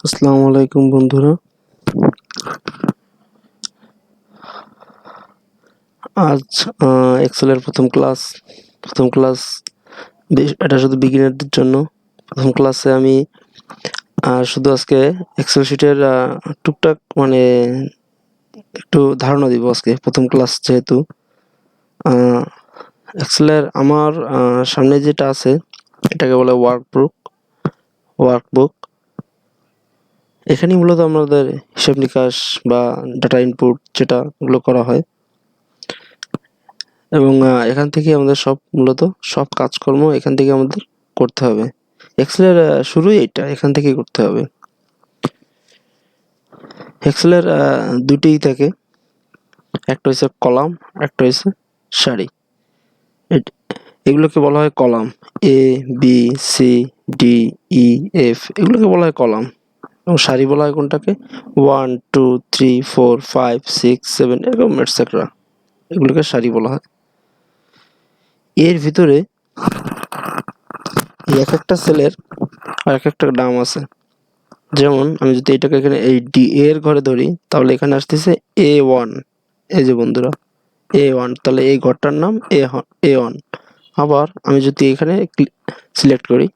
আসসালামু আলাইকুম বন্ধুরা। আজ এক্সেলের প্রথম ক্লাস এটা শুধু বিগিনারদের জন্য। প্রথম ক্লাসে আমি শুধু আজকে এক্সেল শিটের টুকটাক একটু ধারণা দিব। আজকে প্রথম ক্লাস যেহেতু এক্সেলের আমার সামনে যেটা আছে এটাকে বলে ওয়ার্কবুক। এখানেই মূলত আমাদের হিসাব নিকাশ বা ডাটা ইনপুট যেটাগুলো করা হয়, এবং এখান থেকে আমাদের মূলত সব কাজকর্ম এখান থেকে আমাদের করতে হবে। এক্সেলের শুরুই এখান থেকেই করতে হবে। এক্সেলের দুটিই থাকে, একটা হচ্ছে কলাম, একটা হচ্ছে সারি। এগুলোকে বলা হয় কলাম। এ, বি, সি, ডি, ই, এফ এগুলোকে বলা হয় কলাম, এবং সারি বলা হয় কোনটাকে? 1 2 3 4 5 6 7 এরকম এটসেট্রা, এগুলোকে সারি বলা হয়। এর ভিতরে এক একটা সেলের আর এক একটা নাম আছে। যেমন আমি যদি এটাকে এখানে এই ডি এর ঘরে ধরি, তাহলে এখানে আসতেছে A1। এই যে বন্ধুরা, A1, তাহলে এই ঘরটার নাম A1। আবার আমি যদি এখানে সিলেক্ট করি,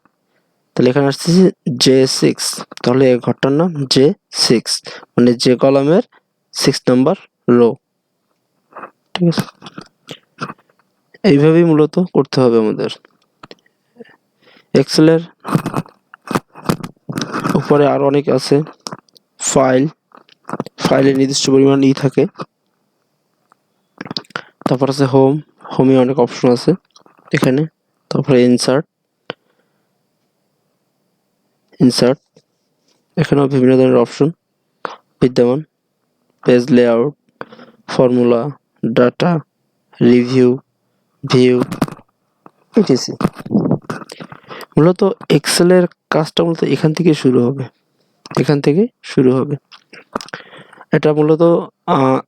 তাহলে এখানে আসতেছে J6, তাহলে এই ঘরটার নাম J6, মানে যে কলামের 6 নাম্বার রো। ঠিক আছে, এইভাবেই মূলত করতে হবে আমাদের। এক্সেলের উপরে আরো অনেক আছে। ফাইলের নির্দিষ্ট পরিমাণ থাকে। তারপর আছে হোমে অনেক অপশন আছে এখানে। তারপরে ইনসার্ট, এখানেও বিভিন্ন ধরনের অপশন বিদ্যমান। Page layout, formula, data, review, view, etc. মূলত এক্সেলের কাজটা মূলত এখান থেকে শুরু হবে। এটা মূলত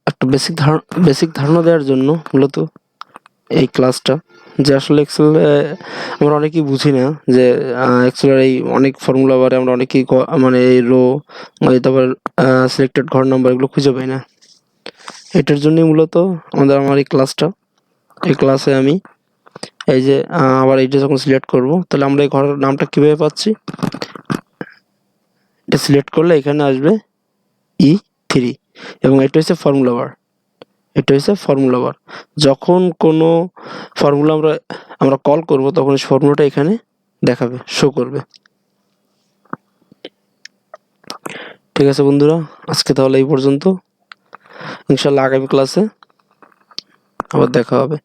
একটা বেসিক ধারণা দেওয়ার জন্য মূলত এই ক্লাসটা, যে আসলে এক্সেল আমরা অনেকেই বুঝি না, যে এক্সেলের এই অনেক ফর্মুলা বারে আমরা অনেকেই এই রো, তারপর সিলেক্টেড ঘর নাম্বার এগুলো খুঁজে পাই না। এটার জন্যই মূলত আমার এই ক্লাসে আমি এই যে আবার এইটা যখন সিলেক্ট করব, তাহলে আমরা এই ঘরের নামটা কিভাবে পাচ্ছি? এটা সিলেক্ট করলে এখানে আসবে E3, এবং এটা হচ্ছে ফর্মুলা বার। যখন কোনো ফর্মুলা আমরা কল করব, তখন এই ফর্মুলাটা এখানে শো করবে। ঠিক আছে বন্ধুরা, আজকে তাহলে এই পর্যন্ত। ইনশাআল্লাহ আগামী ক্লাসে আবার দেখা হবে।